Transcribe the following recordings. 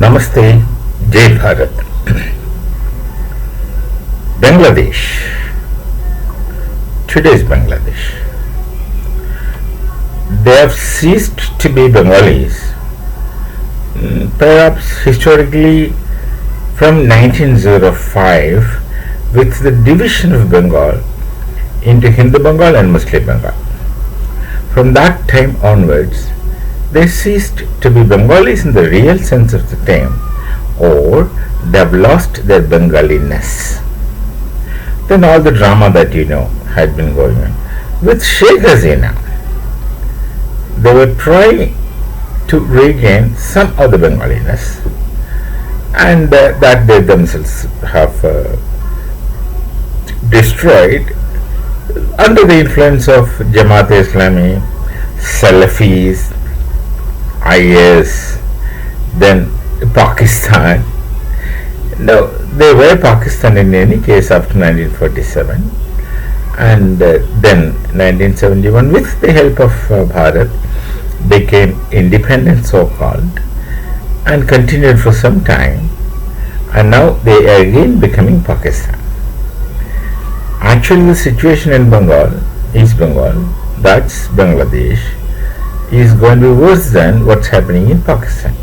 Namaste, Jai Bharat. Bangladesh. Today's Bangladesh. They have ceased to be Bengalis, perhaps historically from 1905 with the division of Bengal into Hindu Bengal and Muslim Bengal. From that time onwards, they ceased to be Bengalis in the real sense of the term, or they have lost their Bengaliness. Then all the drama that you know had been going on. With Sheikh Hasina, they were trying to regain some of the Bengaliness, and that they themselves have destroyed under the influence of Jamaat-e-Islami, Salafis, IS, then Pakistan. No, they were Pakistan in any case after 1947, and then 1971 with the help of Bharat became independent, so-called, and continued for some time, and now they are again becoming Pakistan. Actually, the situation in Bengal, East Bengal, that's Bangladesh, is going to be worse than what's happening in Pakistan.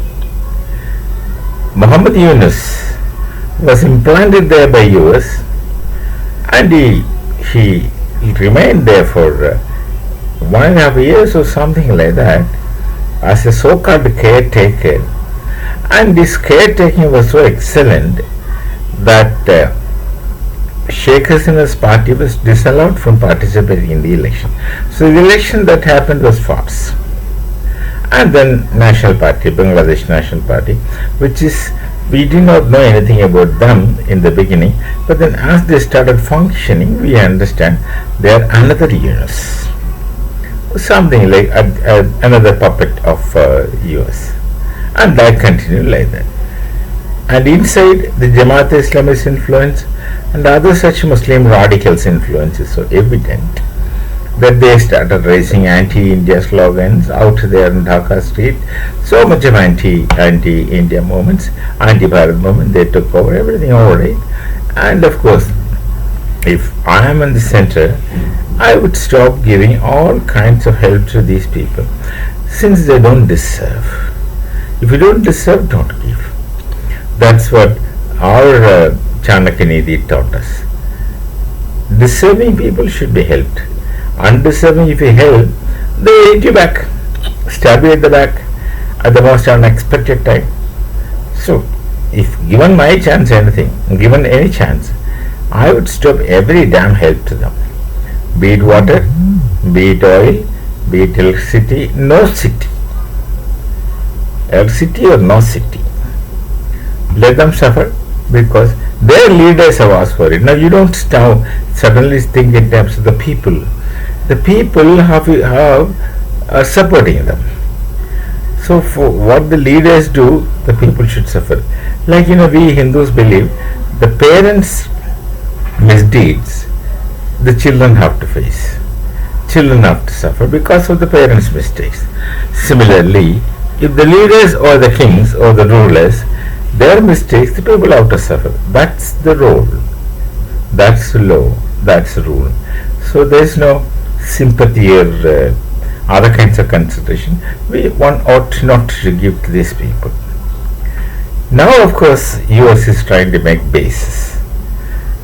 Muhammad Yunus was implanted there by US, and he remained there for 1.5 years or something like that as a so-called caretaker, and this caretaking was so excellent that Sheikh Hasina's party was disallowed from participating in the election. So the election that happened was farce. And then National Party, Bangladesh National Party, which is, we did not know anything about them in the beginning, but then as they started functioning, we understand they are another Yunus, something like another puppet of US, and that continued like that. And inside, the Jamaat-e-Islamist influence and other such Muslim radicals' influence is so evident that they started raising anti-India slogans out there in Dhaka street. So much of anti-India movements, anti-Bharat movement, they took over everything alright. And of course, if I am in the center, I would stop giving all kinds of help to these people, since they don't deserve. If you don't deserve, don't give. That's what our Chanakya Nidhi taught us. Deserving people should be helped. Undeserving, if you help, they hit you back, stab you at the back at the most unexpected time. So, if given my chance anything, given any chance, I would stop every damn help to them. Be it water, be it oil, be it electricity, no city. Electricity or no city. Let them suffer because their leaders have asked for it. Now you don't now suddenly think in terms of the people. The people are supporting them. So for what the leaders do, the people should suffer. Like we Hindus believe the parents' misdeeds, the children have to face. Children have to suffer because of the parents' mistakes. Similarly, if the leaders or the kings or the rulers, their mistakes, the people have to suffer. That's the role. That's the law. That's the rule. So there is no sympathy or other kinds of consideration. One ought not to give to these people. Now, of course, US is trying to make bases.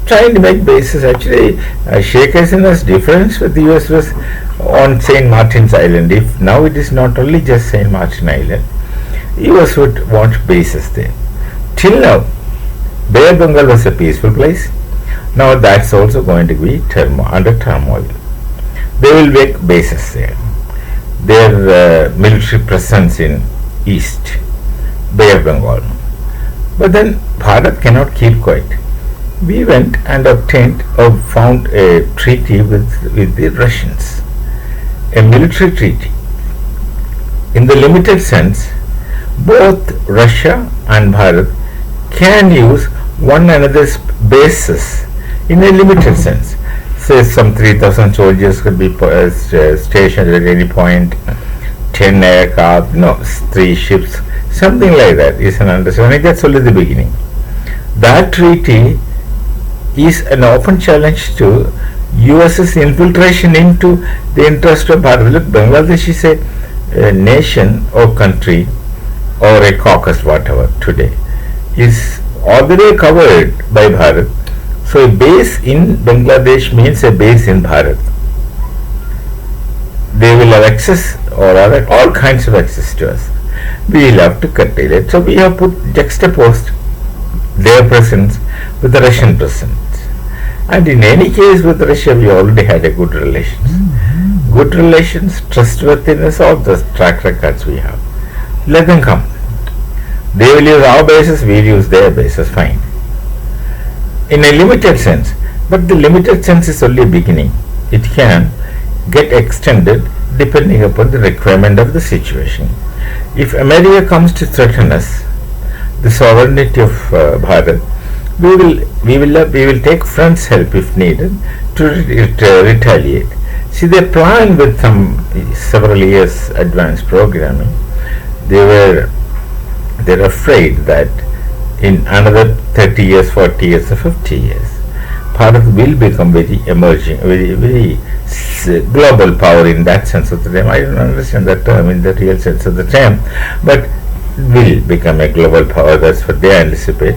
Actually, Sheikh Hasina's difference with the US was on St. Martin's Island. If now it is not only just St. Martin Island, US would want bases there. Till now, Bay of Bengal was a peaceful place. Now that's also going to be under turmoil. They will make bases there. Their military presence in East, Bay of Bengal. But then Bharat cannot keep quiet. We went and found a treaty with the Russians. A military treaty. In the limited sense, both Russia and Bharat can use one another's bases in a limited sense. Say some 3,000 soldiers could be stationed at any point 10 aircraft, no, 3 ships, something like that is an understanding. That's only the beginning. That treaty is an open challenge to US's infiltration into the interest of Bharat. Look, Bangladesh is a nation or country or a caucus, whatever, today, is already covered by Bharat. So a base in Bangladesh means a base in Bharat. They will have access or other, all kinds of access to us. We will have to curtail it. So we have put juxtaposed their presence with the Russian presence. And in any case with Russia we already had a good relations. Good relations, trustworthiness, all the track records we have. Let them come. They will use our bases, we will use their bases, fine. In a limited sense, but the limited sense is only beginning. It can get extended depending upon the requirement of the situation. If America comes to threaten us, the sovereignty of Bharat, we will take friends' help if needed to retaliate. See, they plan with some several years advanced programming. They're afraid that in another 30 years, 40 years, or 50 years, Bharat will become very emerging, very global power in that sense of the term. I don't understand that term in the real sense of the term, but will become a global power. That's what they anticipate.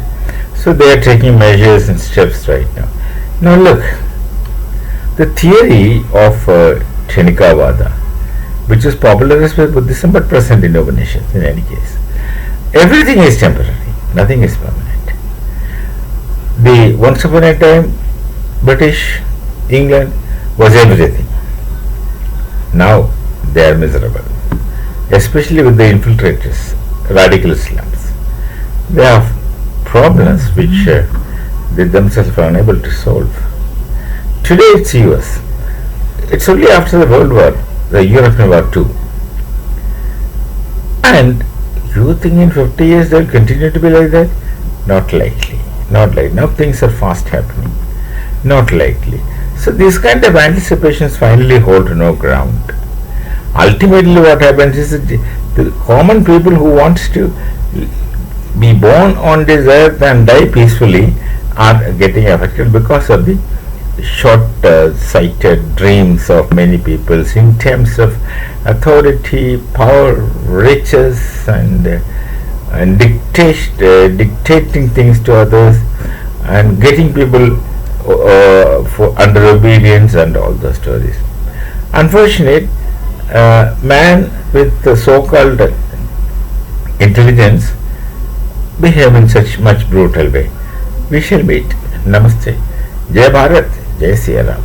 So they are taking measures and steps right now. Now look, the theory of Kshenikavada, which is popularized by Buddhism but present in Upanishads in any case. Everything is temporary, nothing is permanent. Once upon a time, British, England was everything. Now they are miserable, especially with the infiltrators, radical Islams. They have problems which they themselves are unable to solve. Today it's US. It's only after the World War, the European War II. And you think in 50 years they will continue to be like that? Not likely. Not likely. Now things are fast happening. Not likely. So these kind of anticipations finally hold no ground. Ultimately what happens is that the common people who wants to be born on this earth and die peacefully are getting affected because of the short-sighted dreams of many people in terms of authority, power, riches, and dictating things to others and getting people for under obedience and all those stories. Unfortunate, man with the so-called intelligence behave in such much brutal way. We shall meet. Namaste. Jai Bharat. Jai Siya Ram.